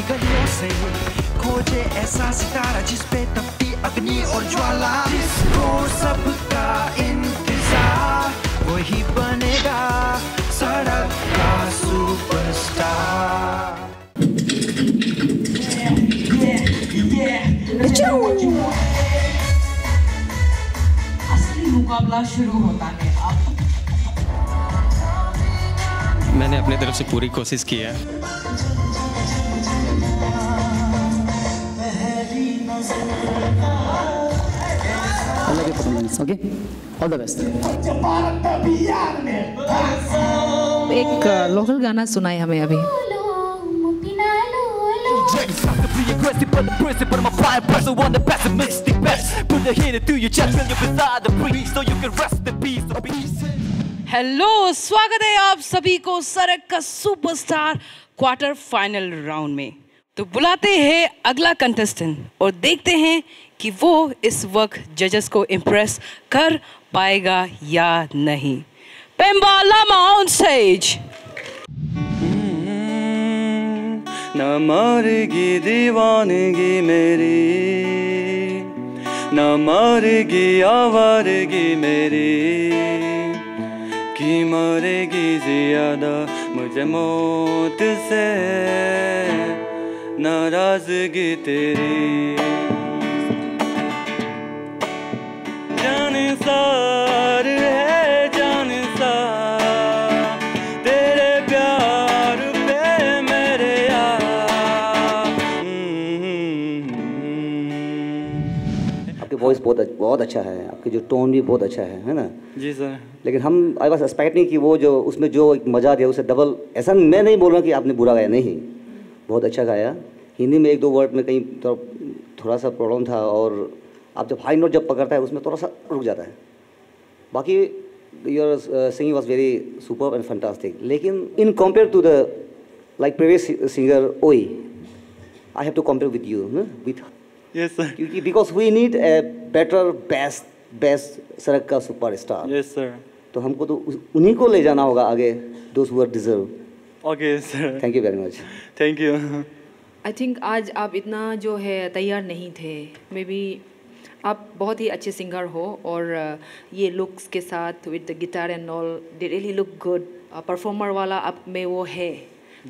गलियों से खोजे ऐसा सितारा जिस पे तपती अग्नि और ज्वाला, जिसको सबका इंतजार, वही बनेगा सड़क का सुपरस्टार। असली मुकाबला शुरू होता है अब। मैंने अपनी तरफ से पूरी कोशिश की है। Okay, all the best. एक लोकल गाना सुनाए हमें अभी। हेलो, स्वागत है आप सभी को सड़क का सुपरस्टार क्वार्टर फाइनल राउंड में। तो बुलाते हैं अगला कंटेस्टेंट और देखते हैं कि वो इस वक्त जजेस को इम्प्रेस कर पाएगा या नहीं। Pemba Lama on stage. न मरेगी दीवानगी मेरी, न मरेगी आवारगी मेरी, कि मरेगी ज्यादा मुझे मौत से नाराजगी तेरी। जानिसार है जानिसार तेरे प्यार पे मेरे यार। आपकी वॉइस बहुत अच्छा है, आपकी जो टोन भी बहुत अच्छा है ना? जी सर। लेकिन हम आई वाज एक्सपेक्ट नहीं कि वो जो उसमें जो एक मज़ा दिया उसे डबल, ऐसा मैं नहीं बोल रहा कि आपने बुरा गाया, नहीं, बहुत अच्छा गाया। हिंदी में एक दो वर्ड में कहीं थोड़ा सा प्रॉब्लम था, और आप जब हाई नोट जब पकड़ता है उसमें थोड़ा सा रुक जाता है। बाकी your singing was very superb and fantastic. लेकिन in compare to the like previous singer ओई, I have to compare with you with. Yes sir. क्योंकि because we need a better best सड़क का सुपरस्टार। Yes sir. तो हमको तो उन्हीं को ले जाना होगा आगे, those who deserve. Okay sir, thank you very much. Thank you. I think आज आप इतना जो है तैयार नहीं थे। मे बी आप बहुत ही अच्छे सिंगर हो, और ये लुक्स के साथ with the guitar and all they really look good. Performer वाला आप में वो है,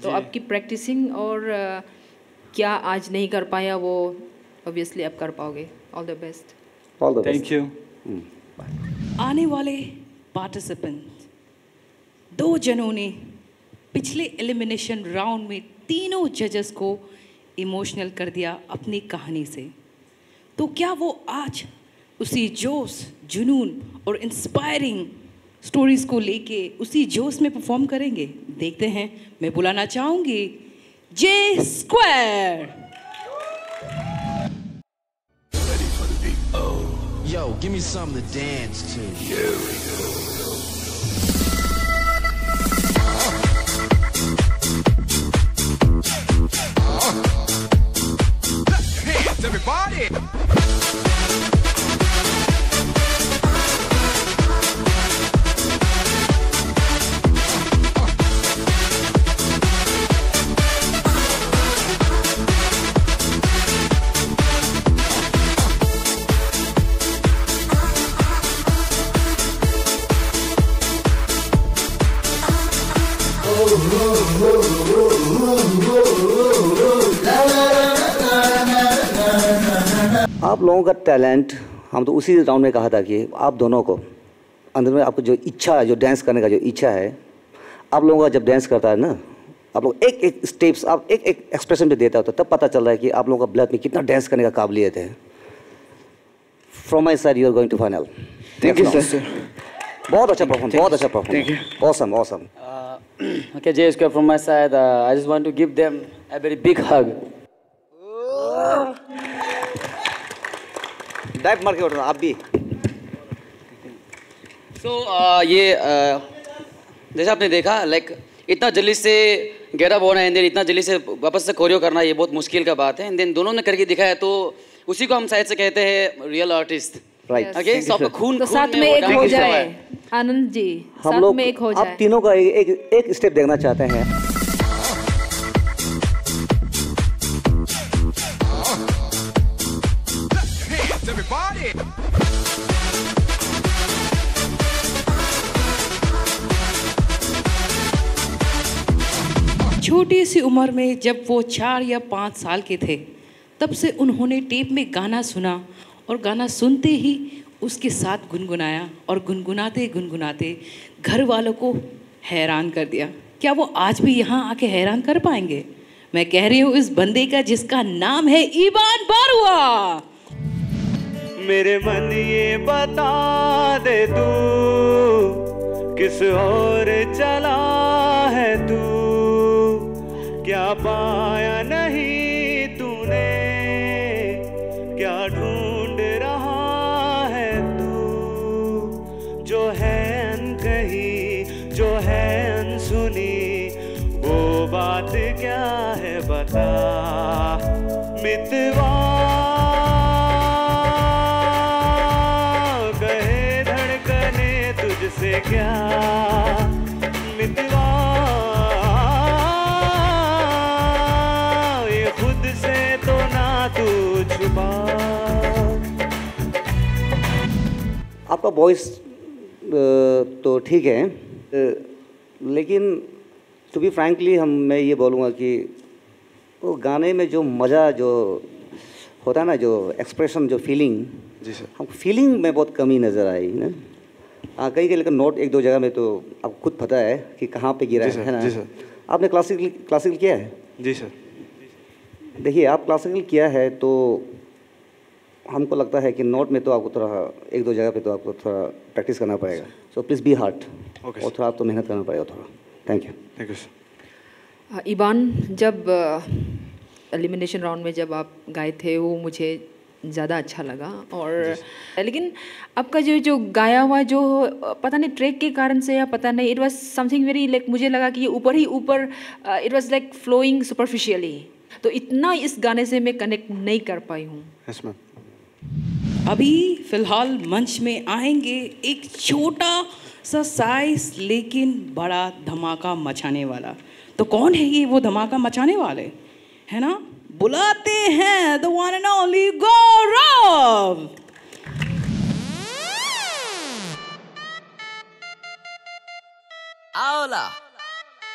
तो आपकी प्रैक्टिसिंग और क्या आज नहीं कर पाया वो ऑब्वियसली आप कर पाओगे। All the best. All the best. Thank you. आने वाले पार्टिसिपेंट दो जनों ने पिछले एलिमिनेशन राउंड में तीनों जजेस को इमोशनल कर दिया अपनी कहानी से। तो क्या वो आज उसी जोश, जुनून और इंस्पायरिंग स्टोरीज को लेके उसी जोश में परफॉर्म करेंगे? देखते हैं। मैं बुलाना चाहूंगी J square. Yo, give me something to dance to. Here we go. Hands, everybody. आप लोगों का टैलेंट, हम तो उसी राउंड में कहा था कि आप दोनों को अंदर में आपको जो इच्छा है, जो डांस करने का जो इच्छा है, आप लोगों का जब डांस करता है ना, आप लोग एक एक स्टेप्स, आप एक एक एक्सप्रेशन भी देता हो, तो तब पता चल रहा है कि आप लोगों का ब्लड में कितना डांस करने का काबिलियत है। From my side you are going to final. Thank you sir. बहुत अच्छा परफॉर्म, बहुत अच्छा perform. Awesome awesome. Okay, Jay Square from my side, I just want to give them a very big hug. Dive मार के उठना आप भी। ये जैसा आपने देखा, लाइक इतना जल्दी से गेटअप होना है, इतना जल्दी से वापस से कोरियो करना, ये बहुत मुश्किल का बात है। एंड देन दोनों ने करके दिखाया, तो उसी को हम शायद से कहते हैं रियल आर्टिस्ट। राइट। ओके, सब खून तो साथ में एक हो जाए आनंद जी, हम लोग में एक हो जाए। आप तीनों का एक स्टेप देखना चाहते हैं। छोटी सी उम्र में जब वो 4 या 5 साल के थे, तब से उन्होंने टेप में गाना सुना और गाना सुनते ही उसके साथ गुनगुनाया और गुनगुनाते गुनगुनाते घर वालों को हैरान कर दिया। क्या वो आज भी यहाँ आके हैरान कर पाएंगे? मैं कह रही हूँ इस बंदे का जिसका नाम है ईबान बारुआ। मेरे मन ये बता दे तू किस और चला है तू, क्या पाया नहीं तूने, क्या ढूंढ रहा है तू, जो है अनकही जो है अनसुनी वो बात क्या है बता मितवा, कहे धड़कने तुझसे क्या मितवा, ये खुद से तो ना तू छुपा। आपका वॉइस तो ठीक है, लेकिन टू बी फ्रैंकली मैं ये बोलूँगा कि वो गाने में जो मज़ा जो होता है ना, जो एक्सप्रेशन जो फीलिंग, जी सर, हमको फीलिंग में बहुत कमी नज़र आई ना। हाँ कहीं लेकिन नोट एक दो जगह में तो आपको खुद पता है कि कहाँ पे गिरा है ना। जी सर। आपने क्लासिकल किया है? जी सर। देखिए आप क्लासिकल किया है तो हमको लगता है कि नोट में तो आपको थोड़ा एक दो जगह पे तो आपको थोड़ा प्रैक्टिस करना पड़ेगा। सो प्लीज़ बी हार्ड और थोड़ा आपको मेहनत करना पड़ेगा थोड़ा। Thank you sir. ईबान, जब एलिमिनेशन राउंड में जब आप गाए थे वो मुझे ज़्यादा अच्छा लगा, और लेकिन आपका जो गाया हुआ जो पता नहीं ट्रैक के कारण से या पता नहीं, it was something very like, मुझे लगा कि ये ऊपर ही ऊपर, it was like flowing superficially, तो इतना इस गाने से मैं कनेक्ट नहीं कर पाई हूँ। Yes ma'am. अभी फिलहाल मंच में आएंगे एक छोटा सा साइज लेकिन बड़ा धमाका मचाने वाला। तो कौन है ये वो धमाका मचाने वाले, है ना? बुलाते हैं the one and only Gaurav. Hola,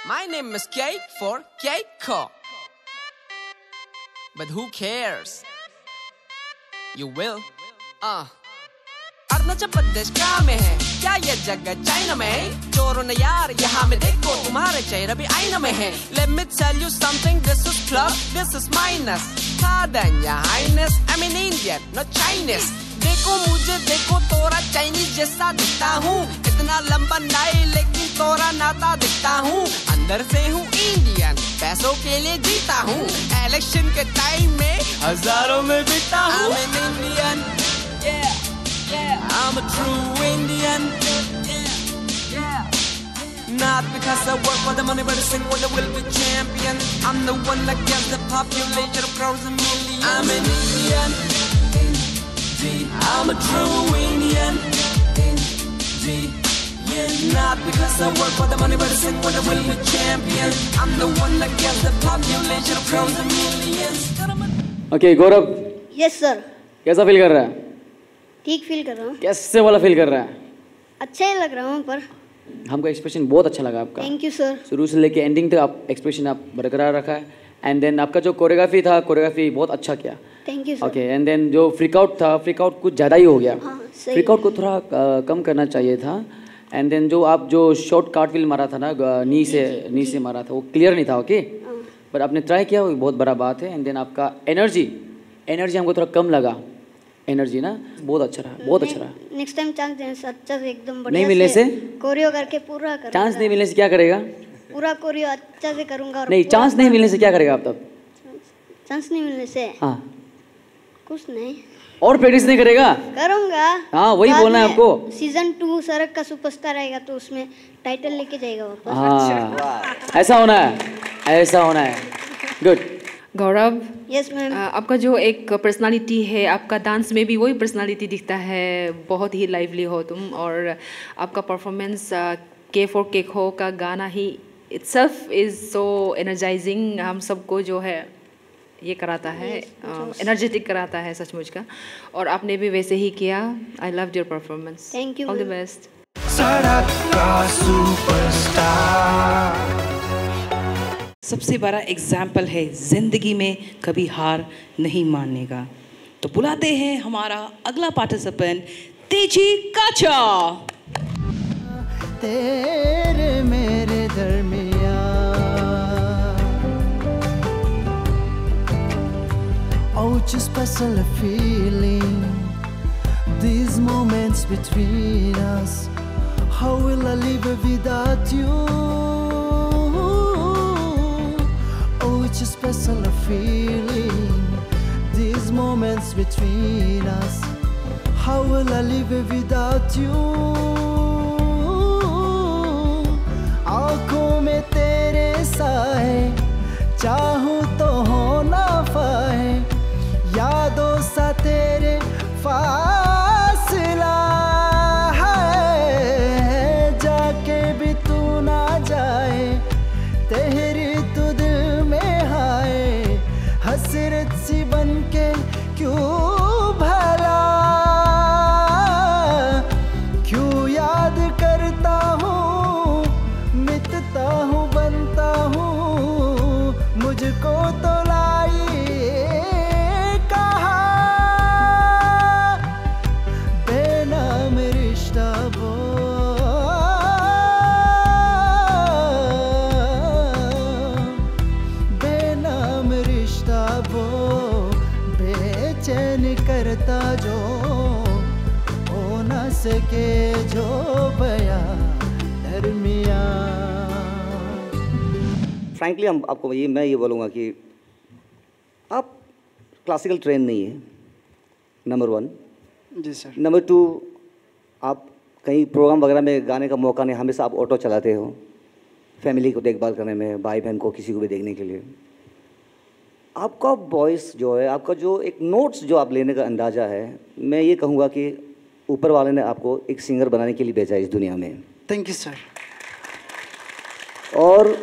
my name is Cake for Keiko. But who cares? You will. Arunachal Pradesh क्या में है, क्या ये जगह चाइना में है? चोरों ने यार यहाँ में देखो, तुम्हारे चेहरा भी आईना में है। Let me tell you something, this is plus, this is minus. Pardon your highness, I'm an Indian, not Chinese. देखो मुझे देखो, तोरा चाइनीज जैसा दिखता हूँ, इतना लंबा नहीं लेकिन तोरा नाता दिखता हूँ। अंदर से हूँ इंडियन, पैसों के लिए जीता हूँ, इलेक्शन के टाइम में हजारों में बिकता हूँ। I'm an Indian, yeah, yeah, I'm a true Indian, yeah, yeah. Not because I work for the money, but I sing what I will be champion. I'm the one that gets the population of crores and millions. I'm an Indian, I'm a true Indian, not because I work for the money, but I sing what I will be champion. I'm the one that gets the population of crores and millions. Okay, Gaurav. Yes sir. कैसा feel कर रहा है? ठीक feel कर रहा हूँ। कैसे वाला फील कर रहा है? अच्छा ही लग रहा हूँ, पर हमको एक्सप्रेशन बहुत अच्छा लगा आपका। Thank you sir. शुरू से लेके एंडिंग तक आप एक्सप्रेशन आप बरकरार रखा है, एंड देन आपका जो कोरियोग्राफी था, कोरियोग्राफी बहुत अच्छा किया। Thank you sir. Okay, and then जो फ्रीकआउट था, फ्रीकआउट कुछ ज़्यादा ही हो गया। फ्रीकआउट को थोड़ा कम करना चाहिए था। एंड देन जो आप जो शॉर्ट कार्टविल मारा था ना, नी से मारा था, वो क्लियर नहीं था। ओके, पर आपने ट्राई किया, वो बहुत बड़ा बात है। एंड देन आपका एनर्जी हमको थोड़ा कम लगा, एनर्जी ना बहुत अच्छा रहा, बहुत अच्छा रहा। नेक्स्ट टाइम चांस देना सर, अच्छा से एकदम बढ़िया नहीं मिलने से कोरियो करके पूरा करूंगा। चांस नहीं मिलने से क्या करेगा? पूरा कोरियो अच्छा से करूंगा। और नहीं, चांस नहीं मिलने से क्या करेगा आप तब? चांस नहीं मिलने से हाँ कुछ नहीं, और प्रैक्टिस नहीं करेगा? करूंगा। हाँ, वही बोलना है आपको। सीजन 2 सरक का सुपरस्टार आएगा तो उसमें टाइटल लेके जाएगा वापस। हाँ, ऐसा होना है, ऐसा होना है। गुड। गौरव, यस मैम। आपका जो एक पर्सनालिटी है, आपका डांस में भी वही पर्सनालिटी दिखता है, बहुत ही लाइवली हो तुम, और आपका परफॉर्मेंस के फॉर केक हो का गाना ही इटसेल्फ इज़ सो एनर्जाइजिंग, हम सबको जो है ये कराता है, एनर्जेटिक कराता है सचमुच का, और आपने भी वैसे ही किया। आई love your performance. Thank you. All the best. सड़क का सुपरस्टार। सबसे बड़ा एग्जाम्पल है जिंदगी में कभी हार नहीं मानने का। तो बुलाते हैं हमारा अगला पार्टिसिपेंट तेजी काचा। तेरे मेरे दरमियाँ oh it's a special feeling these moments between us how will I live without you oh it's a special feeling these moments between us how will I live without you आँखों में तेरे साए चाहूँ तो हो ना पाए यादों सा तेरे फासला है जाके भी तू ना जाए तेरी तो दिल में हाय हसरत सी बन के क्यों भला क्यों याद करता हूँ मिटता हूँ बनता हूँ मुझको तो लाई कहा बेनाम रिश्ता वो बेनाम रिश्ता वो बेचैन करता जो हो न सके जो बया दरमिया। फ्रैंकली हम आपको मैं ये बोलूँगा कि आप क्लासिकल ट्रेन नहीं है, नंबर 1। जी सर। नंबर 2, आप कहीं प्रोग्राम वगैरह में गाने का मौका नहीं, हमेशा आप ऑटो चलाते हो फैमिली को देखभाल करने में, भाई बहन को किसी को भी देखने के लिए। आपका वॉइस जो है, आपका जो एक नोट्स जो आप लेने का अंदाज़ा है, मैं ये कहूँगा कि ऊपर वाले ने आपको एक सिंगर बनाने के लिए भेजा है इस दुनिया में। Thank you sir. और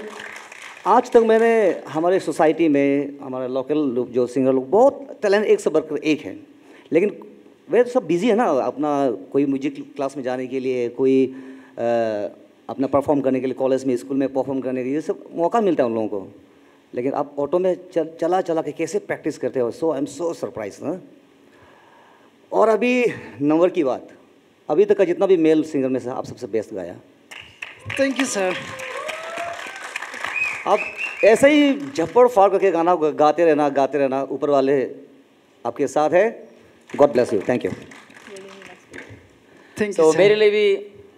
आज तक मैंने हमारे सोसाइटी में हमारे लोकल लोग जो सिंगर लोग बहुत टैलेंट एक से बढ़कर एक है, लेकिन वे सब बिजी है ना, अपना कोई म्यूजिक क्लास में जाने के लिए, कोई अपना परफॉर्म करने के लिए, कॉलेज में स्कूल में परफॉर्म करने के लिए, ये सब मौका मिलता है उन लोगों को। लेकिन आप ऑटो में चला चला के कैसे प्रैक्टिस करते हो, सो आई एम सो सरप्राइज ना। और अभी नंबर की बात, अभी तक का जितना भी मेल सिंगर में से आप सबसे बेस्ट गाया। Thank you sir. आप ऐसे ही झप्पड़ फाड़ करके गाना गाते रहना, ऊपर वाले आपके साथ है। God bless you. Thank you. Thank तो यू मेरे लिए भी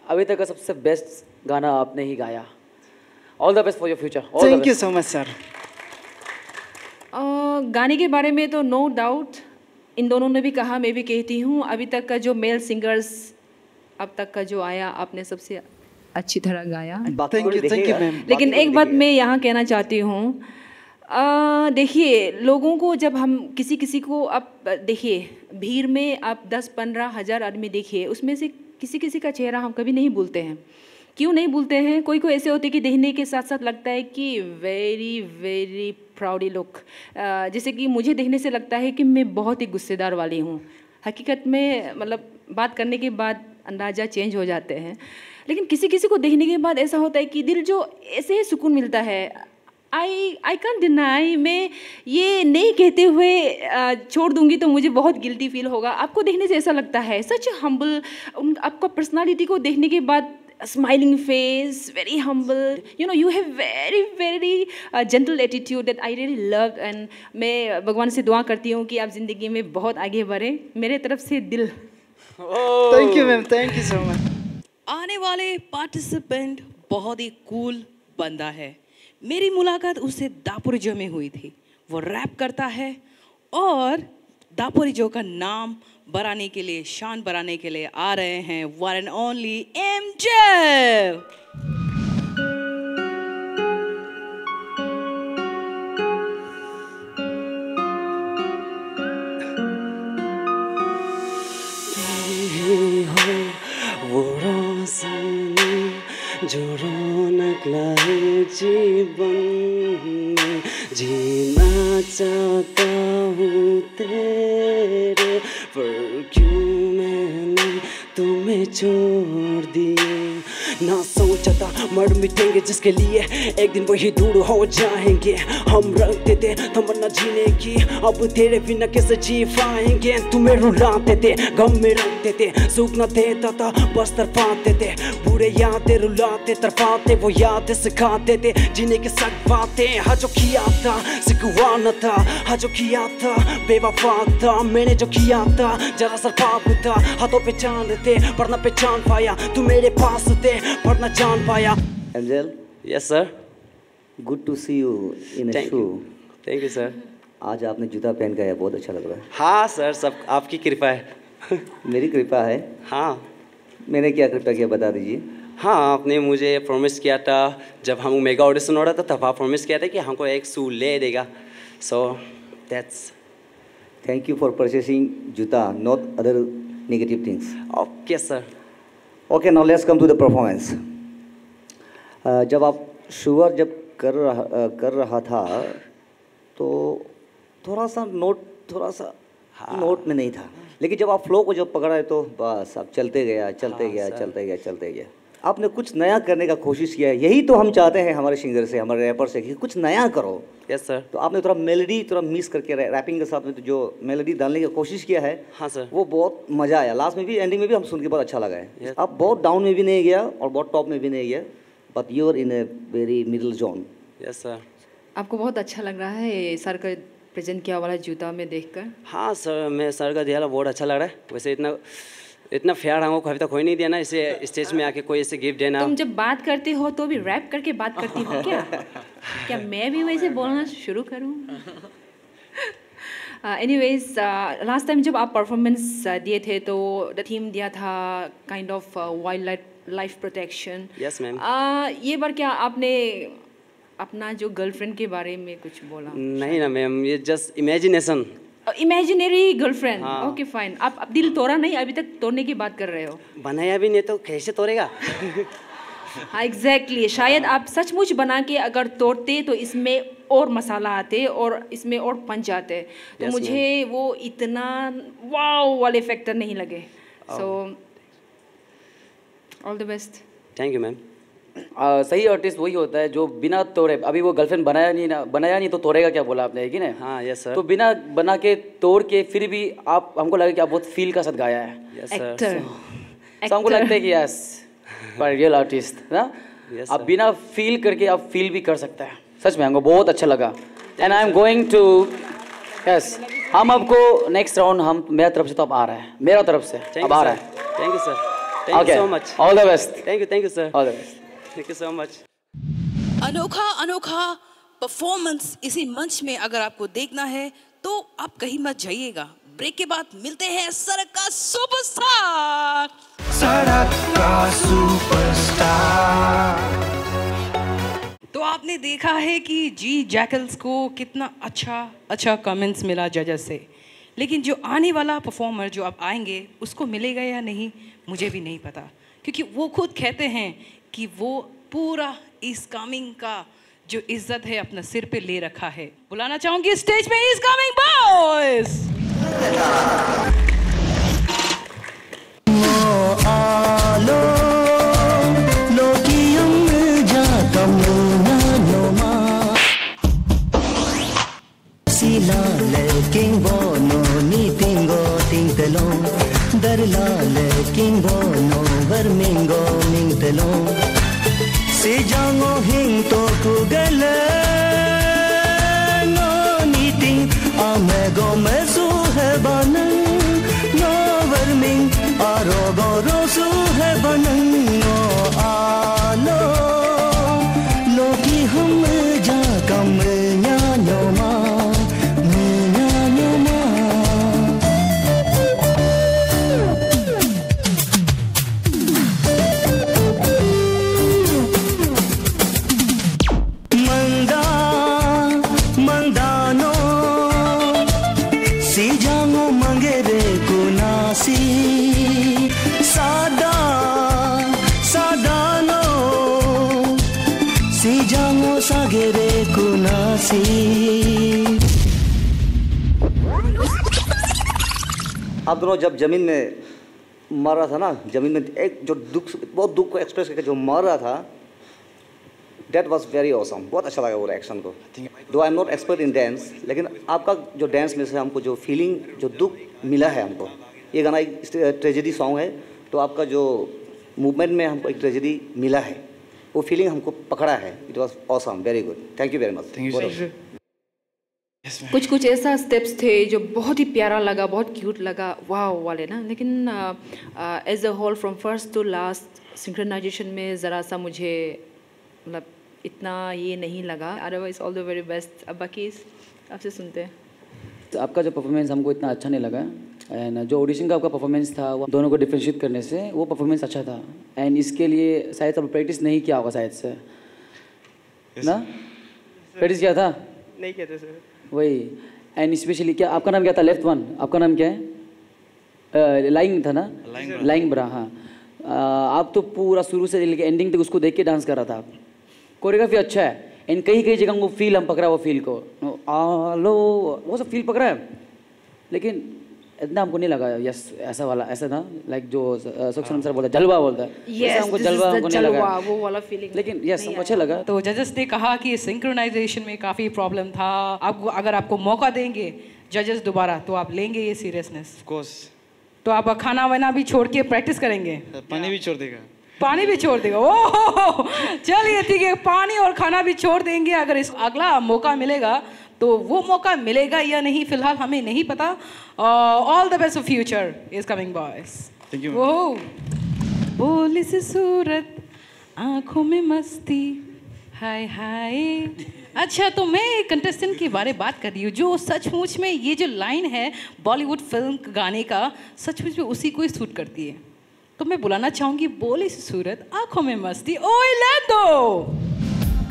अभी तक का सबसे बेस्ट गाना आपने ही गाया। All the best for your future. Thank you so much sir. गाने के बारे में तो नो डाउट इन दोनों ने भी कहा, मैं भी कहती हूँ, अभी तक का जो मेल सिंगर्स अब तक का जो आया, आपने सबसे अच्छी तरह गाया। Thank you ma'am. लेकिन एक बात मैं यहाँ कहना चाहती हूँ, देखिए लोगों को जब हम किसी को आप देखिए भीड़ में आप 10-15 हज़ार आदमी देखिए, उसमें से किसी का चेहरा हम कभी नहीं भूलते हैं। क्यों नहीं भूलते हैं? कोई ऐसे होते कि देखने के साथ साथ लगता है कि वेरी वेरी प्राउडी लुक, जैसे कि मुझे देखने से लगता है कि मैं बहुत ही गुस्सेदार वाली हूँ। हकीकत में मतलब बात करने के बाद अंदाज़ा चेंज हो जाते हैं, लेकिन किसी को देखने के बाद ऐसा होता है कि दिल जो ऐसे ही सुकून मिलता है। आई कैन डिनाई, मैं ये नहीं कहते हुए छोड़ दूंगी तो मुझे बहुत गिल्टी फील होगा। आपको देखने से ऐसा लगता है सच हम्बल, आपका पर्सनालिटी को देखने के बाद smiling face, very humble, you have very gentle attitude that I really love, and मैं भगवान से दुआ करती हूँ कि आप ज़िंदगी में बहुत आगे बढ़ें। मेरे तरफ से दिल। Thank you ma'am, thank you so much. आने वाले पार्टिसिपेंट बहुत ही कूल बंदा है। मेरी मुलाकात उससे दापुरिजो में हुई थी। वो रैप करता है और दापुरिजो का नाम बढ़ाने के लिए, शान बढ़ाने के लिए आ रहे हैं वन एंड ओनली एमजे। वो रोशनी जो रौनक लाए जीवन में, जीना चाहता हूँ तेरे, पर क्यों मैंने तुम्हें छोड़ दिया। ना सोचा था मर मिटेंगे जिसके लिए एक दिन वही दूर हो जाएंगे। हम रखते थे तमन्ना जीने की, अब तेरे बिना कैसे जी पाएंगे। तुम्हें रुलाते थे, गम में रखते थे, सुख न देता था बस तरफाते थे। बुरे यादें रुलाते तरफाते, वो यादें सिखाते थे जीने के सच बातें। हाँ जो किया था सिखवा न था, हाँ जो किया था बेवफा था। मैंने जो किया था जरा सा पाप था, हाथों पे चांद थे पर न पहचान पाया। तू मेरे पास थे पर न जान पाया। Angel, yes sir, good to see you in a shoe. Thank you sir. आज आपने जूता पहन के आया, बहुत अच्छा लग रहा है। हाँ सर, सब आपकी कृपा है। मेरी कृपा है? हाँ। मैंने क्या कृपा किया बता दीजिए। हाँ, आपने मुझे प्रॉमिस किया था जब हम मेगा ऑडिशन हो रहा था तब आप प्रॉमिस किया था कि हमको एक शू ले देगा। So that's thank you for purchasing जूता, not other negative things. Okay sir. Okay, now let's come to the performance. जब आप शुगर जब कर रहा था तो थोड़ा सा नोट में नहीं था, लेकिन जब आप फ्लो को जब पकड़ा है तो बस अब चलते गया। आपने कुछ नया करने का कोशिश किया है, यही तो हम चाहते हैं हमारे सिंगर से, हमारे रैपर से कि कुछ नया करो। Yes sir. तो आपने थोड़ा मेलोडी थोड़ा मिस करके रैपिंग के साथ में तो जो मेलोडी डालने की कोशिश किया है, हाँ सर, वो बहुत मज़ा आया। लास्ट में भी एंडिंग में भी हम सुन के बहुत अच्छा लगा है। आप बहुत डाउन में भी नहीं गया और बहुत टॉप में भी नहीं गया, but you are in a very middle zone. Yes sir. आपको बहुत अच्छा लग रहा है सर का प्रेजेंट किया वाला जूता में देखकर? हाँ सर, मैं सर का दिया बहुत अच्छा लग रहा है। वैसे इतना प्यार हमको कभी तक कोई नहीं दिया ना, इसे स्टेज में आके कोई ऐसे गिफ्ट देना। तुम जब बात करते हो तो भी रैप करके बात करती हो क्या? क्या मैं भी वैसे बोलना शुरू करूँ? एनीवेज, लास्ट टाइम जब आप परफॉर्मेंस दिए थे तो द थीम दिया था kind of wild life protection. Yes ma'am. ये बार क्या आपने अपना जो गर्लफ्रेंड के बारे में कुछ बोला? नहीं ना मैम, ये just imagination. Imaginary girlfriend, okay fine. आप दिल तोड़ा नहीं, अभी तक तोड़ने की बात कर रहे हो। बनाया भी नहीं तो कैसे तोड़ेगा? हाँ एग्जैक्टली, शायद आप सचमुच बना के अगर तोड़ते तो इसमें और मसाला आते और इसमें और पंच आते, तो मुझे वो इतना वाव वाले फैक्टर नहीं लगे। सो all the best. Thank you ma'am. सही आर्टिस्ट वही होता है जो बिना तोड़े, अभी वो गर्लफ्रेंड बनाया नहीं तो तोड़ेगा क्या बोला आपने, है कि नहीं? हाँ यस सर। तो बिना बना के तोड़ के फिर भी आप हमको लगा कि आप बहुत फील का साथ गाया है। Yes sir. तो हमको लगता है कि यस पर रियल आर्टिस्ट ना, आप बिना फील करके आप फील भी कर सकता है। सच में हमको बहुत अच्छा लगा। And I am going to yes, हम आपको नेक्स्ट राउंड हम मेरा तरफ से तो अब आ रहा है, मेरा तरफ से अब आ रहा है। Thank you sir. Thank you so much. All the best. Thank you sir. All the best. Thank you so much. अनोखा परफॉर्मेंस इसी मंच में अगर आपको देखना है तो आप कहीं मत जाइएगा। ब्रेक के बाद मिलते हैं सड़क का सुपरस्टार। सड़क का सुपरस्टार। तो आपने देखा है कि जी जैकल्स को कितना अच्छा कमेंट्स मिला जजेस से, लेकिन जो आने वाला परफॉर्मर जो अब आएंगे उसको मिलेगा या नहीं मुझे भी नहीं पता, क्योंकि वो खुद कहते हैं कि वो पूरा इस कमिंग का जो इज्जत है अपना सिर पे ले रखा है। बुलाना चाहूंगी स्टेज पे इस coming boys. Si jango hing to kugale no niting amego mesu hai banan no verming arogo rosu hai banan no alo loki hum ja kam nya no ma आप दोनों जब ज़मीन में मर रहा था ना ज़मीन में, एक जो बहुत दुख को एक्सप्रेस करके जो मर रहा था, That was very awesome. बहुत अच्छा लगा वो एक्शन को. Though I'm not expert in dance, लेकिन आपका जो डांस में से हमको जो फीलिंग, जो दुख मिला है हमको, ये गाना एक ट्रेजेडी सॉन्ग है, तो आपका जो मूवमेंट में हमको एक ट्रेजेडी मिला है, वो फीलिंग हमको पकड़ा है. It was awesome, very good. Thank you very much. Thank you, sir. कुछ ऐसा स्टेप्स थे जो बहुत ही प्यारा लगा, बहुत क्यूट लगा, वाव वाले ना. लेकिन as a whole from first to last synchronization में ज़रा सा मुझे मतलब इतना ये नहीं लगा. Otherwise all the very best. अब बाकी आपसे सुनते हैं. तो आपका जो परफॉर्मेंस हमको इतना अच्छा नहीं लगा, एंड जो ऑडिशन का आपका परफॉर्मेंस था वो दोनों को डिफ्रेंशिएट करने से वो परफॉर्मेंस अच्छा था. एंड इसके लिए शायद आप प्रैक्टिस नहीं किया होगा शायद से ना. प्रैक्टिस किया था? नहीं किया था सर. वही. एंड स्पेशली क्या आपका नाम क्या था? लेफ्ट वन आपका नाम क्या है? लाइंग था ना? लाइंग ब्रा. हाँ, आप तो पूरा शुरू से लेकर एंडिंग तक उसको देख के डांस कर रहा था. कोरियोग्राफी अच्छा है, एंड कई जगह वो फील हम पकड़ा, वो फील को आलो वो सब फील पकड़ा है, लेकिन इतना हमको नहीं लगा. यस ऐसा वाला ऐसा था लाइक जो सुखसनम सर बोलता है जलवा बोलता है, हमको जलवा हमको नहीं लगा वो वाला फीलिंग. लेकिन यस हमको अच्छा लगा. तो जजेस ने कहा कि सिंक्रोनाइजेशन में काफ़ी प्रॉब्लम था. आपको अगर आपको मौका देंगे जजेस दोबारा तो आप लेंगे ये सीरियसनेस? Of course. तो आप खाना वाना भी छोड़ के प्रैक्टिस करेंगे? पानी भी छोड़ देगा. पानी भी छोड़ देगा. ओह चलिए ठीक है, पानी और खाना भी छोड़ देंगे. अगर इस अगला मौका मिलेगा तो वो मौका मिलेगा या नहीं फिलहाल हमें नहीं पता. All the best of future is coming boys. Thank you. Oh बोली सी सूरत आंखों में मस्ती हाय हाय. अच्छा, तो मैं एक कंटेस्टेंट के बारे में बात कर रही हूँ जो सचमुच में ये जो लाइन है बॉलीवुड फिल्म गाने का सचमुच में उसी को ही सूट करती है. तो मैं बुलाना चाहूंगी बोली सी सूरत आंखों में मस्ती. ओए लैंडो.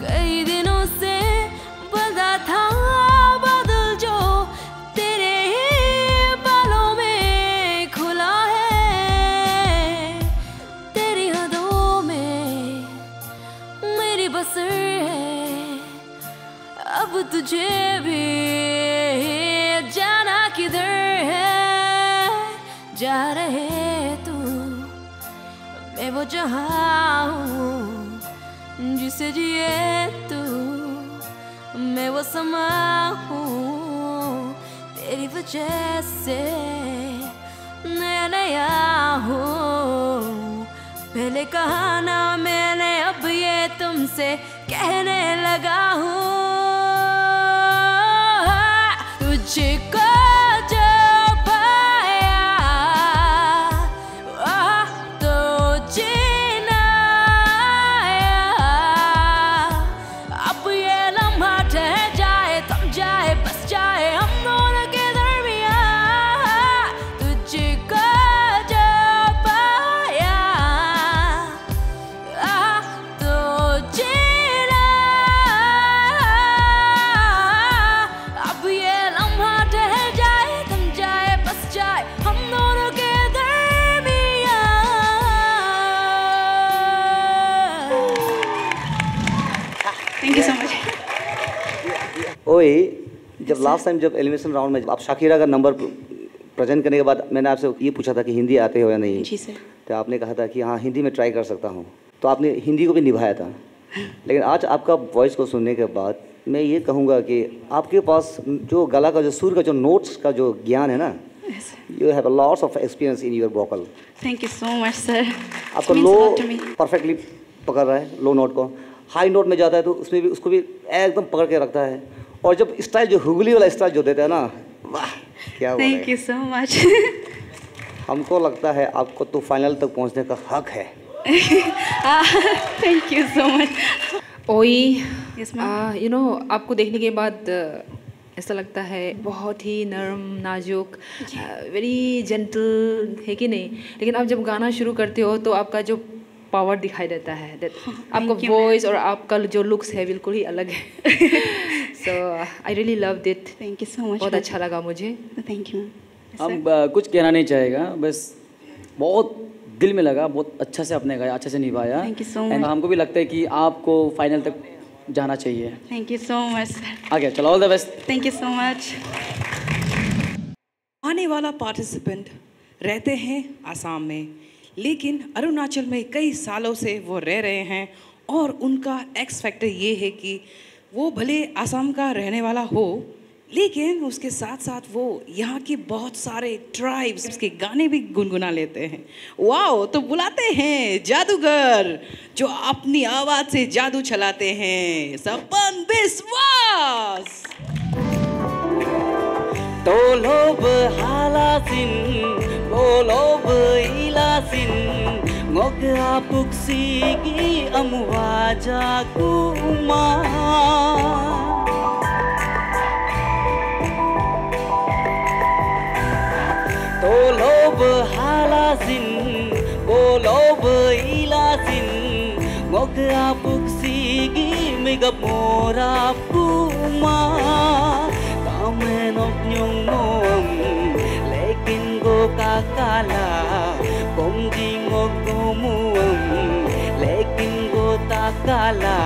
कई दिनों से बंधा था बादल जो तेरे बालों में खुला है. तेरी हदों में मेरी बसर है. अब तुझे भी जाना किधर है. जा रहे तू मैं वो जहाँ हूँ जिसे जिए तू. मैं वो समा हूँ तेरी वजह से नया नया हूँ. पहले कहा ना मैंने अब ये तुमसे कहने लगा हूँ. तुझको जो पाया तो जीना आया. अब ये लम्हा ठहर जाए थम जाए बस जाए हम दोनों के दरमियाँ. तुझको जो पाया तो जीना. अब ये लम्हा ठहर जाए थम जाए बस जाए हम दोनों के दरमियाँ. Thank you so much. ओए जब लास्ट टाइम जब एलिमिनेशन राउंड में आप शाकिरा का नंबर प्रेजेंट करने के बाद मैंने आपसे ये पूछा था कि हिंदी आते हो या नहीं. जी सर. तो आपने कहा था कि हाँ हिंदी में ट्राई कर सकता हूँ, तो आपने हिंदी को भी निभाया था. लेकिन आज आपका वॉइस को सुनने के बाद मैं ये कहूँगा कि आपके पास जो गला का जो सुर का जो नोट्स का जो ज्ञान है ना, you have a lots of experience in your vocal. Thank you so much sir. आपको लो परफेक्टली पकड़ रहा है, लो नोट को. हाई नोट में जाता है तो उसमें भी उसको भी एकदम पकड़ के रखता है. और जब स्टाइल जो हुगली वाला स्टाइल जो देता है ना, वाह क्या. Thank you so much. हमको लगता है आपको तो फाइनल तक पहुंचने का हक है. Thank you so much. ओई यस यू नो आपको देखने के बाद ऐसा लगता है बहुत ही नरम नाजुक वेरी जेंटल है कि नहीं. लेकिन आप जब गाना शुरू करते हो तो आपका जो पावर दिखाई देता है. आपका वॉइस और आपका जो लुक्स है बिल्कुल ही अलग है. So I really loved it. Thank you so much. बहुत अच्छा लगा मुझे. Thank you. हम कुछ कहना नहीं चाहेगा, बस बहुत दिल में लगा, बहुत अच्छा से आपने गाया, अच्छे से निभाया. Thank you so much. And हमको भी लगता है कि आपको फाइनल तक जाना चाहिए. Thank you so much sir. आगे चलो, all the best. Thank you so much. आने वाला पार्टिसिपेंट रहते हैं आसाम में, लेकिन अरुणाचल में कई सालों से वो रह रहे हैं और उनका एक्स फैक्टर ये है कि वो भले आसाम का रहने वाला हो, लेकिन उसके साथ साथ वो यहाँ के बहुत सारे ट्राइब्स के गाने भी गुनगुना लेते हैं। वाओ, तो बुलाते हैं जादूगर जो अपनी आवाज़ से जादू चलाते हैं, सपन बिस्वास। Tolob halasin, bolob ilasin, ngog apuk sigi amwaja kuma. Tolob halasin, bolob ilasin, ngog apuk sigi megapora kuma. Menok nyong moam, lekin go kakala, kong jingok gomuam, lekin go takala,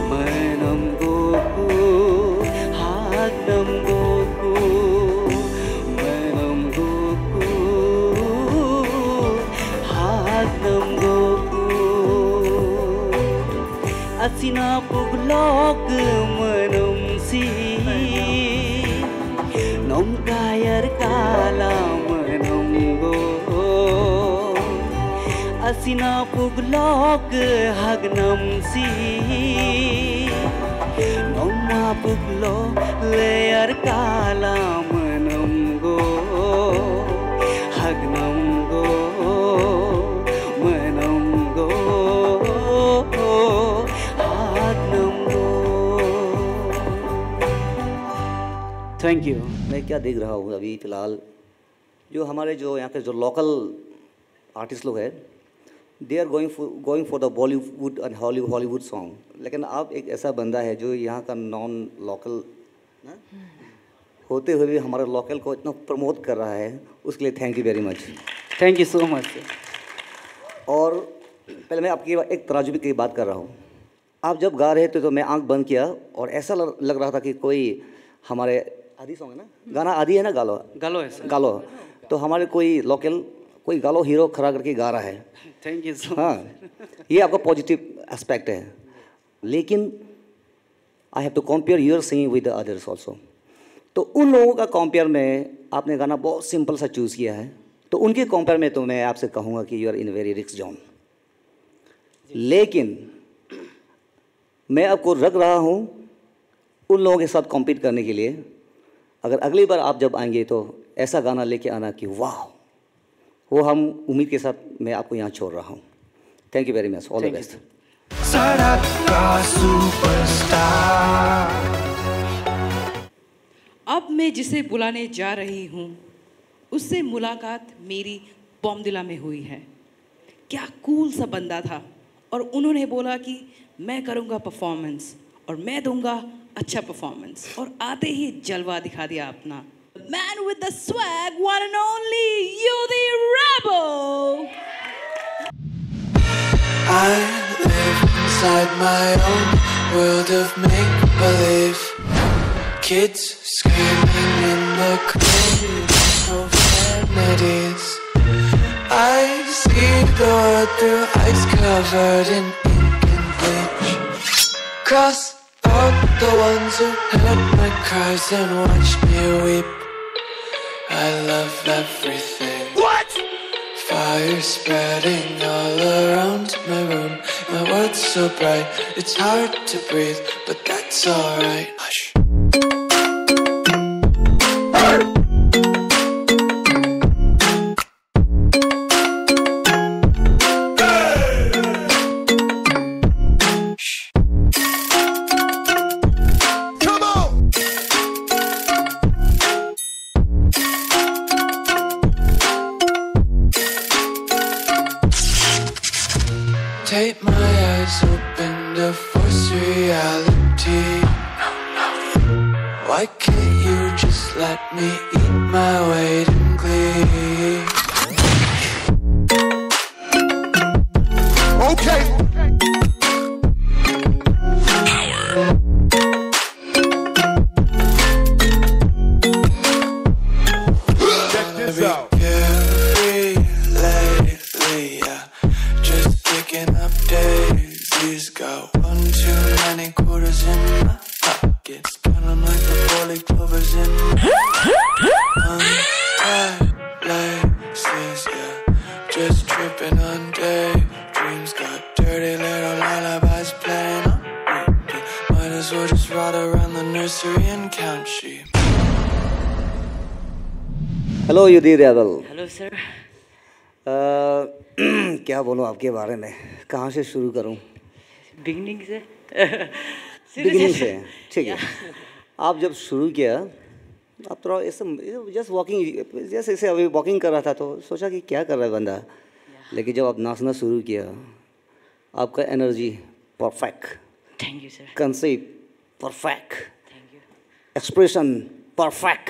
menam goku, hagnam goku, menam goku, hagnam goku, asina puglok menam si. Nom kayar kala menunggu asina puglok hagnam si nom puglo layar kala menunggu hagnam go menunggu hagnam go. Thank you. मैं क्या देख रहा हूँ अभी फ़िलहाल, जो हमारे जो यहाँ के जो लोकल आर्टिस्ट लोग हैं, they are going for the Bollywood and Hollywood song, लेकिन आप एक ऐसा बंदा है जो यहाँ का नॉन लोकल होते हुए भी हमारे लोकल को इतना प्रमोट कर रहा है, उसके लिए thank you very much. Thank you so much. और पहले मैं आपकी एक तराजुबी की बात कर रहा हूँ। आप जब गा रहे थे तो मैं आंख बंद किया और ऐसा लग रहा था कि कोई हमारे आदि सॉन्ग है ना, गाना आदि है ना, गालो गालो है सर। गालो, तो हमारे कोई लोकल कोई गालो हीरो खड़ा करके गा रहा है। Thank you so. हाँ, ये आपका पॉजिटिव एस्पेक्ट है, लेकिन I have to compare your singing with the others also. तो उन लोगों का कंपेयर में आपने गाना बहुत सिंपल सा चूज़ किया है, तो उनके कंपेयर में तो मैं आपसे कहूँगा कि you are in very risk zone. लेकिन मैं आपको रख रहा हूँ उन लोगों के साथ कॉम्पीट करने के लिए। अगर अगली बार आप जब आएंगे तो ऐसा गाना लेके आना कि वाह, वो हम उम्मीद के साथ मैं आपको यहाँ छोड़ रहा हूँ। Thank you very much, all the best. सड़क का सुपरस्टार। अब मैं जिसे बुलाने जा रही हूँ उससे मुलाकात मेरी बॉम्बदिला में हुई है। क्या कूल सा बंदा था और उन्होंने बोला कि मैं करूँगा परफॉर्मेंस और मैं दूंगा अच्छा परफॉर्मेंस, और आते ही जलवा दिखा दिया अपना। Man with the swag, one and only UD Rebel. I live inside my own world of make-believe. Kids screaming in the profanities. I see the world through ice covered in ink and bleach. Cross out the ones who heard my cries and watched me weep. I love everything. What? Fire spreading all around my room. My world's so bright, it's hard to breathe, but that's alright. Hush. Take my eyes open to force reality. Why can't you just let me eat my weight in glee? Okay. Check this out. got one too many quarters in my pockets. Kinda like the four-leaf clovers in untied laces, yeah. Just tripping on daydreams. Got dirty little lullabies playing on repeat. Might as well just ride around the nursery and count sheep. Hello Yudhir Yadav. Hello sir. क्या बोलूँ आपके बारे में, कहाँ से शुरू करूँ? Beginning से। बिगिनिंग से, ठीक है। आप जब शुरू किया, आप थोड़ा ऐसे जस्ट वॉकिंग, जैसे ऐसे अभी वॉकिंग कर रहा था तो सोचा कि क्या कर रहा है बंदा, लेकिन जब आप नाचना शुरू किया, आपका energy perfect, thank you sir, concept perfect, thank you, expression perfect.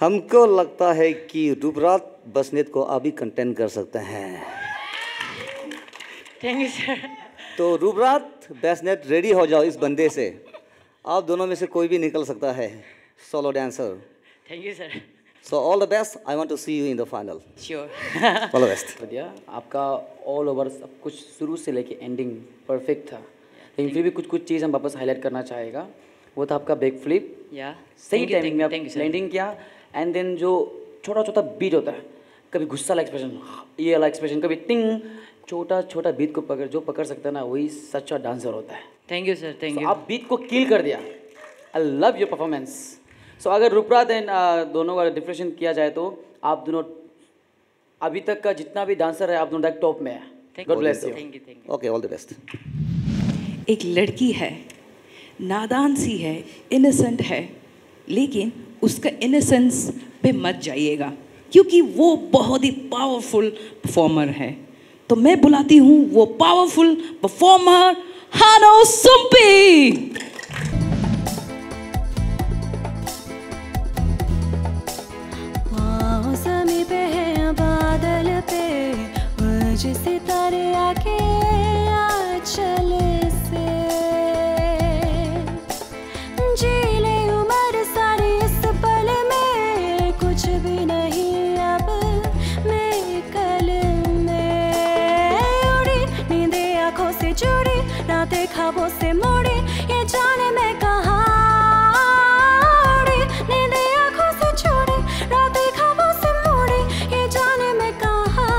हमको लगता है कि रूपराज बसनेत को अभी कंटेंट कर सकते हैं। Thank you sir. तो रूपराज बसनेत रेडी हो जाओ इस बंदे से, आप दोनों में से कोई भी निकल सकता है solo dancer. Thank you sir. So all the best, I want to see you in the final. Sure. All the best. बढ़िया, आपका ऑल ओवर सब कुछ शुरू से लेके एंडिंग परफेक्ट था, लेकिन फिर भी कुछ कुछ चीज़ हम वापस हाईलाइट करना चाहेगा। वो था आपका बैक फ्लिप, या सही टाइमिंग में आप लैंडिंग किया, एंड देन जो छोटा छोटा बीट होता है, कभी गुस्सा वाला एक्सप्रेशन, ये वाला एक्सप्रेशन, कभी टिंग, छोटा छोटा बीट को पकड़ सकता है ना, वही सच्चा डांसर होता है। Thank you sir, thank you. आप बीट को किल कर दिया। I love your performance. So अगर रूपराज एंड दोनों का डिफरेंशिएट किया जाए तो आप दोनों अभी तक का जितना भी डांसर है, आप दोनों टॉप में है। God bless you. Thank you. Okay, all the best. एक लड़की है, नादान सी है, इनोसेंट है, लेकिन उसका इनोसेंस पे मत जाइएगा, क्योंकि वो बहुत ही पावरफुल परफॉर्मर है। तो मैं बुलाती हूँ वो पावरफुल परफॉर्मर हानो सुम्पी। मौसमी पे है बादल पे, मुझे सितारे आके आंचल से जी ले उम्र सारी इस पल में, कुछ भी नहीं अब मैं कल में उड़ी, नींदे आँखों से जुड़ी, रातें ख्वाबों से मुड़ी, ये जाने मैं कहाँ उड़ी, नींदे आँखों से जुड़ी, रातें ख्वाबों से मुड़ी, ये जाने मैं कहाँ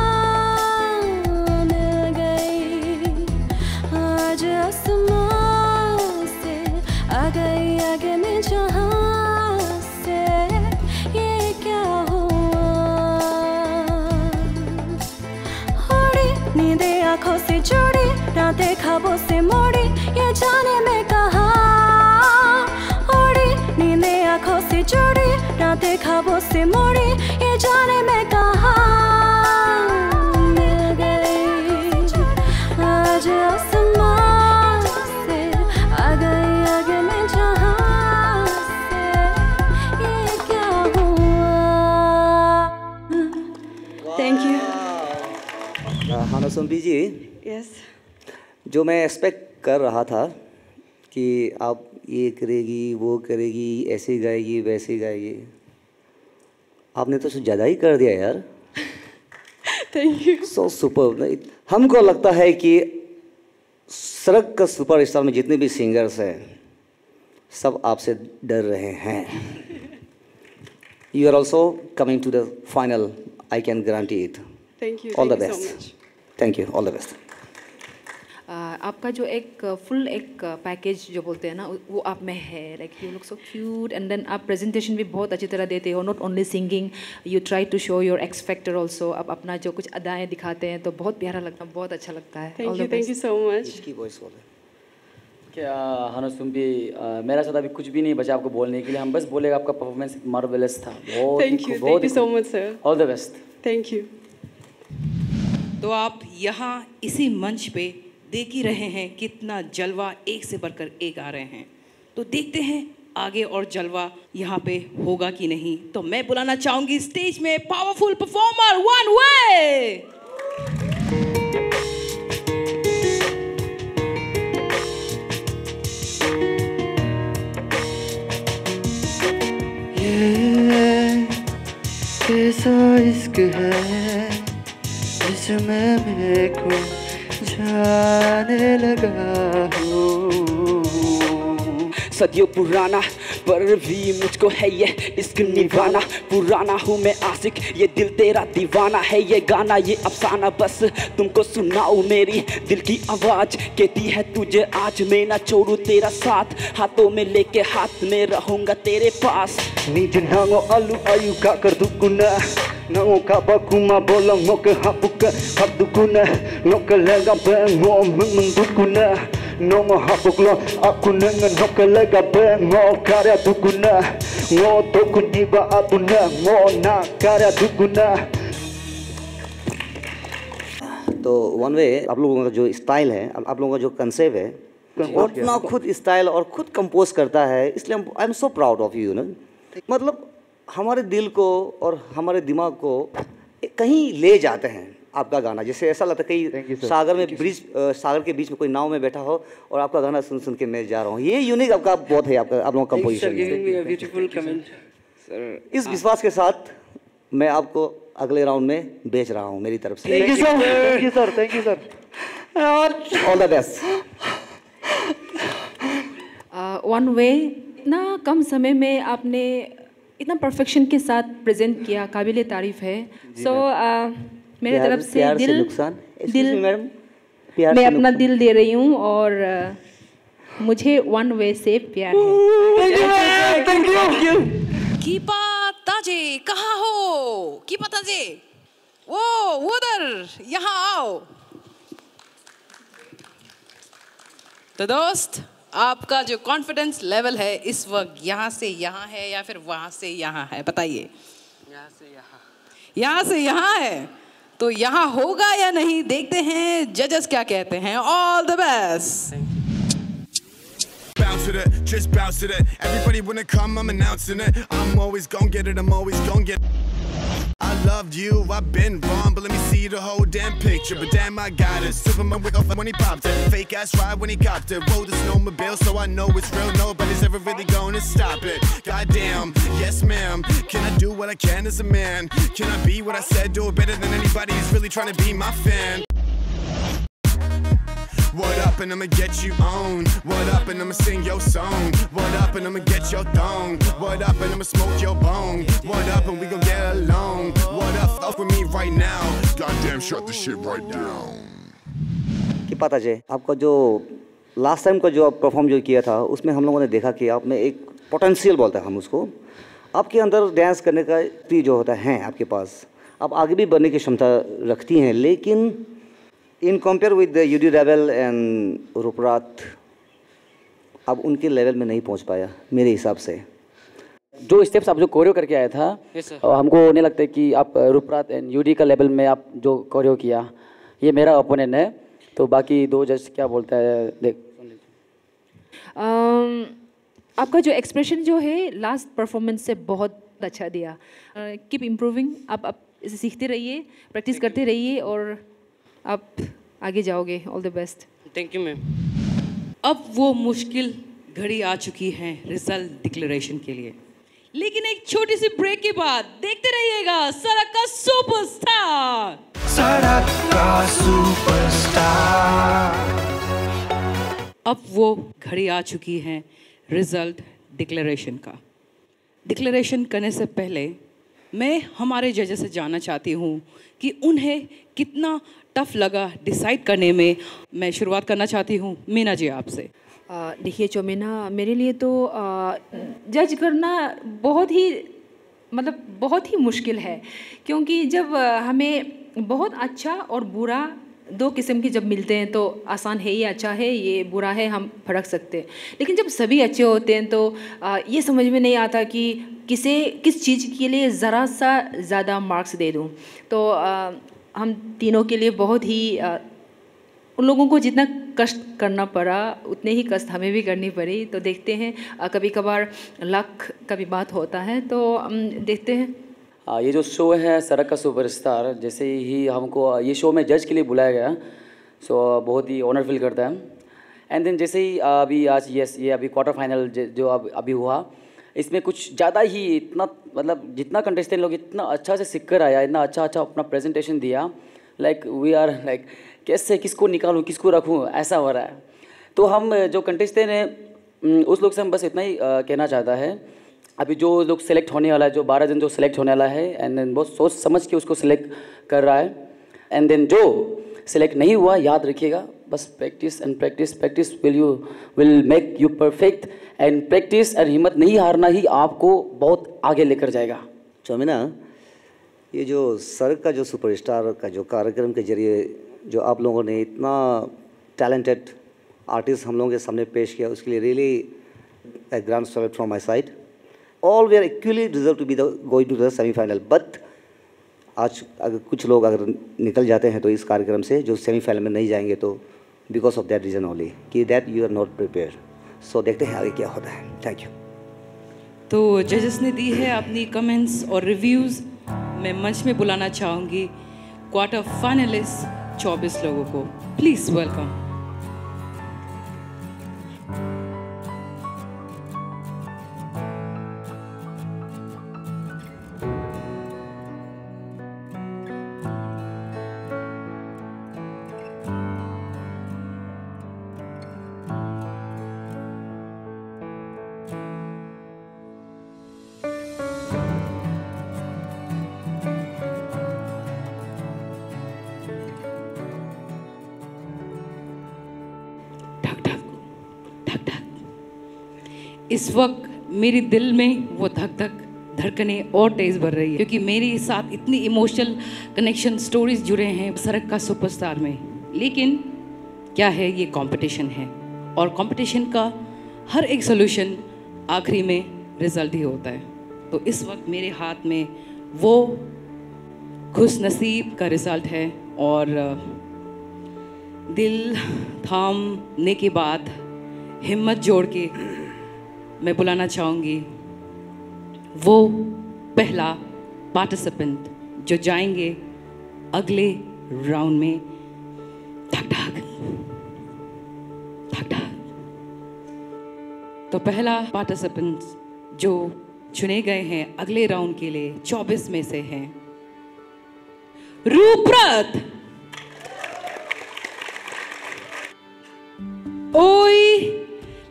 मिल गई आज आसमां से, आ गई आगे में जहाँ से, ये क्या हुआ उड़ी, नींदे आँखों से जुड़ी, रातें ख्वाबों से मुड़ी, ये जाने मैं कहाँ उड़ी, नींदे आँखों से जुड़ी, रातें ख्वाबों से मुड़ी, ये जाने मैं कहाँ मिल गई आज आसमां से, आ गई आगे में जहाँ से, ये क्या हुआ। Thank you. हानो सुम्पी जी, यस, जो मैं एक्सपेक्ट कर रहा था कि आप ये करेगी, वो करेगी, ऐसे गाएगी, वैसे गाएगी, आपने तो ज़्यादा ही कर दिया यार। Thank you. So super. हमको लगता है कि सड़क का सुपरस्टार में जितने भी सिंगर्स हैं, सब आपसे डर रहे हैं। You are also coming to the final, I can guarantee it. Thank you. All the best. Thank you, all the best. आपका जो एक फुल एक पैकेज जो बोलते हैं ना, वो आप में है, like you look so cute, and then आप प्रेजेंटेशन भी बहुत अच्छी तरह देते हो, not only singing, you try to show your x factor also. आप अपना जो कुछ अदाएँ दिखाते हैं तो बहुत प्यारा लगता है, बहुत अच्छा लगता है। Thank you so much. इसकी वॉइस बोले क्या हानो सुम्पी, मेरा साथ अभी कुछ भी नहीं बचा आपको बोलने के लिए, हम बस बोलेगा आपका परफॉर्मेंस मार्वेलस था। Thank you so much sir. All the best. Thank you. तो आप यहाँ इसी मंच पे देख ही रहे हैं कितना जलवा एक से बढ़कर एक आ रहे हैं। तो देखते हैं आगे और जलवा यहाँ पे होगा कि नहीं। तो मैं बुलाना चाहूँगी स्टेज में पावरफुल परफॉर्मर वन वे। कैसा इश्क है जिसमें मेरे को जाने लगा हूँ। सदियों पुराना पर भी मुझको है ये इश्क निभाना, पुराना हूँ मैं आशिक, ये दिल तेरा दीवाना है, ये गाना ये अफसाना बस तुमको सुनाऊं, मेरी दिल की आवाज कहती है तुझे आज मैं ना छोड़ू तेरा साथ, हाथों में लेके हाथ में रहूंगा तेरे पास. Nije nango alu ayu kakar dukuna, nango kabakuma bolong ngoke hapuka habdukuna, ngoke lega bengo mengdukuna, nongo hapuklo aku nengen ngoke lega bengo karya dukuna, ngo tokuniba abuna ngo na karya dukuna. तो one way आप लोगों का जो style है, आप लोगों का जो कंसेप्ट है, वो अपना खुद स्टाइल और खुद कंपोज करता है, इसलिए I am so proud of you ना. मतलब हमारे दिल को और हमारे दिमाग को कहीं ले जाते हैं आपका गाना. जैसे ऐसा लगता है कहीं सागर में सागर के बीच में कोई नाव में बैठा हो और आपका गाना सुन सुन के मैं जा रहा हूँ. ये यूनिक आपका बहुत है, आपका आप लोगों का कंपोजिशन. इस विश्वास के साथ मैं आपको अगले राउंड में बेच रहा हूँ मेरी तरफ से. Thank you sir, thank you sir. All the best. One way इतना कम समय में आपने इतना परफेक्शन के साथ प्रेजेंट किया, काबिले तारीफ है. सो मेरे तरफ से दिल मैं अपना दिल दे रही हूँ और मुझे वन वे से प्यार है. Thank you. कीपा ताजे कहाँ हो? कीपा ताजे वो उधर, यहाँ आओ. तो दोस्त, आपका जो कॉन्फिडेंस लेवल है इस वक्त यहाँ से यहाँ है या फिर वहाँ से यहाँ है, बताइए. यहाँ से यहाँ, यहाँ से यहाँ है, तो यहाँ होगा या नहीं देखते हैं जजेस क्या कहते हैं. All the best. Bounce to that, just bounce to that. Everybody wanna come, I'm announcing it. I'm always gon' get it, I'm always gon' get it. I loved you, I've been wrong, but let me see the whole damn picture. But damn, I got it. Superman wig off when he popped it. Fake ass ride when he copped it. Rode the snowmobile, so I know it's real. Nobody's ever really gonna stop it. Goddamn, yes ma'am. Can I do what I can as a man? Can I be what I said? Do it better than anybody who's really trying to be my fan. What up and I'ma get you on. What up and I'ma sing your song. What up and I'ma get your thong. What up and I'ma smoke your bone. What up and we gon' get along. What up, fuck with me right now. Goddamn, shut the shit right down. कि पता है आपका जो last time का जो आप perform जो किया था उसमें हम लोगों ने देखा कि आप में एक पोटेंशियल बोलते हैं हम उसको, आपके अंदर डांस करने का जो होता है आपके पास, आप आगे भी बढ़ने की क्षमता रखती हैं, लेकिन in compare with UD Rebel and रूपरात अब उनके लेवल में नहीं पहुंच पाया मेरे हिसाब से. जो स्टेप्स आप जो कोरियो करके आया था, हमको नहीं लगता कि आप रूपरात एंड यूडी का लेवल में आप जो कोरियो किया, ये मेरा ओपोनेंट है. तो बाकी दो जज क्या बोलता है देख. आपका जो एक्सप्रेशन जो है लास्ट परफॉर्मेंस से बहुत अच्छा दिया. Keep improving. आप इसे सीखते रहिए, प्रैक्टिस करते रहिए और आप आगे जाओगे. All the best. Thank you ma'am. अब वो मुश्किल घड़ी आ चुकी है रिजल्ट डिक्लेरेशन के लिए, लेकिन एक छोटी सी ब्रेक के बाद देखते रहिएगा सड़क का सुपरस्टार. सड़क का सुपरस्टार. अब वो घड़ी आ चुकी है रिजल्ट डिक्लेरेशन का. डिक्लेरेशन करने से पहले मैं हमारे जजेस से जानना चाहती हूँ कि उन्हें कितना टफ लगा डिसाइड करने में. मैं शुरुआत करना चाहती हूँ मीना जी आपसे. देखिए चोमेना, मेरे लिए तो जज करना बहुत ही मुश्किल है, क्योंकि जब हमें बहुत अच्छा और बुरा दो किस्म के जब मिलते हैं तो आसान है ये अच्छा है ये बुरा है, हम फर्क सकते हैं. लेकिन जब सभी अच्छे होते हैं तो ये समझ में नहीं आता कि किस चीज़ के लिए ज़रा सा ज़्यादा मार्क्स दे दूँ. तो हम तीनों के लिए बहुत ही उन लोगों को जितना कष्ट करना पड़ा उतने ही कष्ट हमें भी करनी पड़ी. तो देखते हैं, कभी कभार लक का भी बात होता है, तो देखते हैं. ये जो शो है सड़क का सुपरस्टार, जैसे ही हमको ये शो में जज के लिए बुलाया गया, सो बहुत ही ऑनर फील करता है. एंड देन जैसे ही अभी आज ये अभी क्वार्टर फाइनल जो अभी हुआ, इसमें कुछ ज़्यादा ही इतना मतलब जितना कंटेस्टेंट लोग इतना अच्छा से सीख कर आया, इतना अच्छा अपना प्रेजेंटेशन दिया, लाइक वी आर लाइक कैसे किसको निकालूं किसको रखूं, ऐसा हो रहा है। तो हम जो कंटेस्टेंट हैं उस लोग से हम बस इतना ही कहना चाहता है, अभी जो लोग सेलेक्ट होने वाला है, जो 12 जन जो सेलेक्ट होने वाला है, एंड देन बहुत सोच समझ के उसको सिलेक्ट कर रहा है। एंड देन जो सिलेक्ट नहीं हुआ, याद रखिएगा बस practice and practice, practice will make you perfect, and practice और हिम्मत नहीं हारना ही आपको बहुत आगे लेकर जाएगा। चौमिना, ये जो सर का जो सुपरस्टार का जो कार्यक्रम के जरिए जो आप लोगों ने इतना टैलेंटेड आर्टिस्ट हम लोगों के सामने पेश किया, उसके लिए really a grand salute from my side. All were equally deserve to be going to the semi-final. But आज अगर कुछ लोग अगर निकल जाते हैं तो इस कार्यक्रम से जो सेमीफाइनल में नहीं जाएंगे तो because of that reason only कि that you are not prepare. So देखते हैं आगे क्या होता है। Thank you. तो जजेस ने दी है अपनी कमेंट्स और रिव्यूज़। मैं मंच में बुलाना चाहूँगी क्वार्टर फाइनलिस्ट 24 लोगों को। Please welcome. इस वक्त मेरे दिल में वो धक धक धड़कनें और तेज़ बढ़ रही है क्योंकि मेरे साथ इतनी इमोशनल कनेक्शन स्टोरीज जुड़े हैं सरक का सुपरस्टार में। लेकिन क्या है, ये कंपटीशन है और कंपटीशन का हर एक सोल्यूशन आखिरी में रिजल्ट ही होता है। तो इस वक्त मेरे हाथ में वो खुशनसीब का रिजल्ट है और दिल थामने के बाद हिम्मत जोड़ के मैं बुलाना चाहूँगी वो पहला पार्टिसिपेंट जो जाएंगे अगले राउंड में। धक धक धक धक। तो पहला पार्टिसिपेंट जो चुने गए हैं अगले राउंड के लिए 24 में से हैं रूप्रत, ओई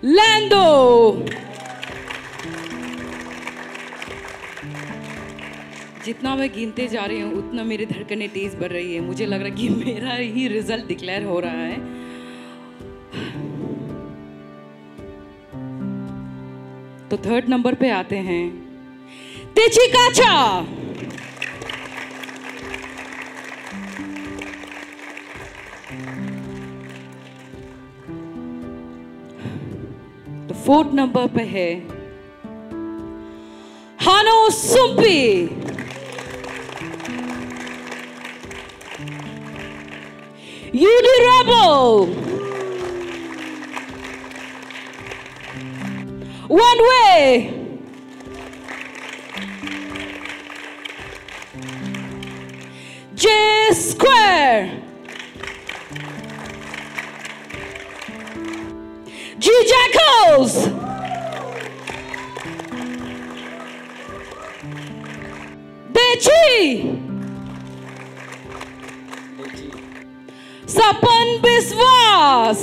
लैंडो, जितना मैं गिनते जा रही हूँ उतना मेरी धड़कनें तेज बढ़ रही है। मुझे लग रहा है कि मेरा ही रिजल्ट डिक्लेयर हो रहा है। तो थर्ड नंबर पे आते हैं तेचिकाचा, तो फोर्थ नंबर पे है हानो सुम्पी, UD Rebel, One Way, J Square, G Jackals, देची, सपन विश्वास।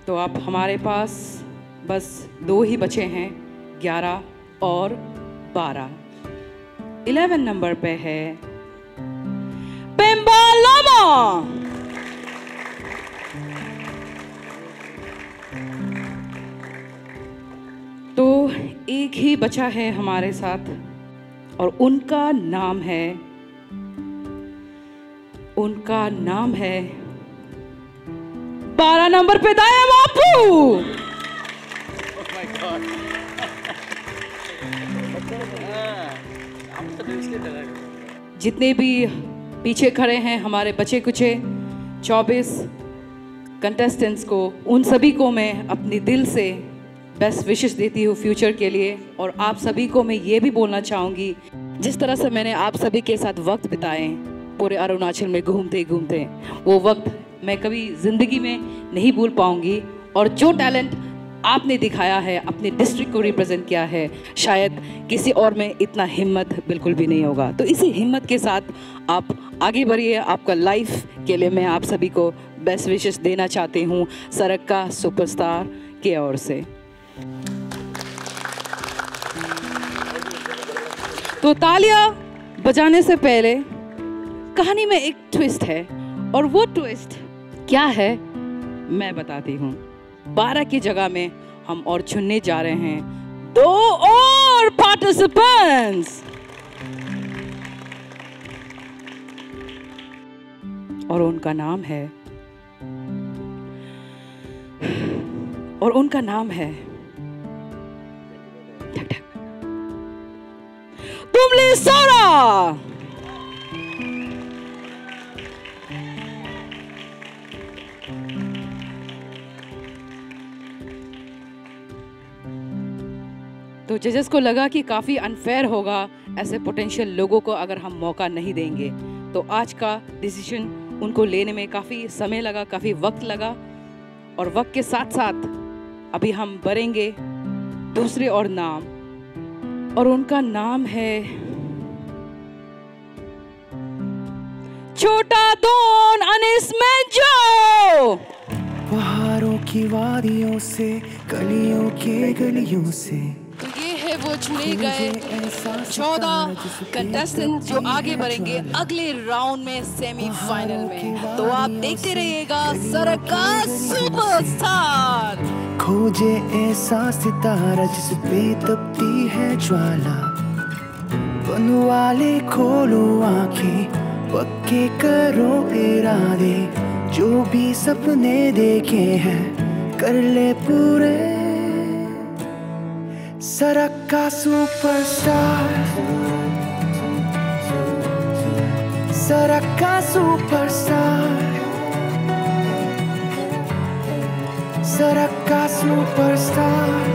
तो अब हमारे पास बस 2 ही बचे हैं, 11 और 12। 11 नंबर पे है पेम्बा लामा, तो एक ही बचा है हमारे साथ और उनका नाम है 12 नंबर पे दाया बापू। जितने भी पीछे खड़े हैं हमारे बचे कुचे 24 कंटेस्टेंट्स को, उन सभी को मैं अपनी दिल से बेस्ट विशेस देती हूँ फ्यूचर के लिए। और आप सभी को मैं ये भी बोलना चाहूँगी, जिस तरह से मैंने आप सभी के साथ वक्त बिताए पूरे अरुणाचल में घूमते घूमते, वो वक्त मैं कभी ज़िंदगी में नहीं भूल पाऊँगी। और जो टैलेंट आपने दिखाया है, अपने डिस्ट्रिक्ट को रिप्रेजेंट किया है, शायद किसी और में इतना हिम्मत बिल्कुल भी नहीं होगा। तो इसी हिम्मत के साथ आप आगे बढ़िए। आपका लाइफ के लिए मैं आप सभी को बेस्ट विशेस देना चाहती हूँ सरक्का सुपरस्टार की ओर से। तो तालियां बजाने से पहले कहानी में एक ट्विस्ट है, और वो ट्विस्ट क्या है मैं बताती हूँ। 12 की जगह में हम और चुनने जा रहे हैं 2 और पार्टिसिपेंट्स, और उनका नाम है तुमले सारा। तो जजेस को लगा कि काफ़ी अनफेयर होगा ऐसे पोटेंशियल लोगों को अगर हम मौका नहीं देंगे, तो आज का डिसीजन उनको लेने में काफ़ी समय लगा, काफ़ी वक्त लगा, और वक्त के साथ साथ अभी हम बढ़ेंगे दूसरे और नाम, और उनका नाम है छोटा दोन अनिस मेंजो। पहाड़ों की वादियों से, गलियों के गलियों से, तो ये है वो चुने गए 14 कंटेस्टेंट जो आगे बढ़ेंगे अगले राउंड में सेमीफाइनल में। तो आप देखते रहिएगा सरक्का सुपरस्टार। खोजे ऐसा सितारा जिस पे तपती है ज्वाला, बनवाले खोलो आंखें, पक्के करो इरादे, जो भी सपने देखे हैं कर ले पूरे। सरक्का सुपरस्टार, सरक्का सुपरस्टार, सरक्का सुपरस्टार,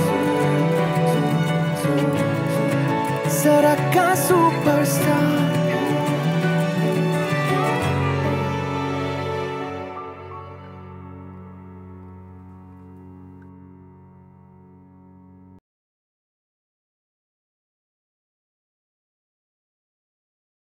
सरक्का सुपरस्टार।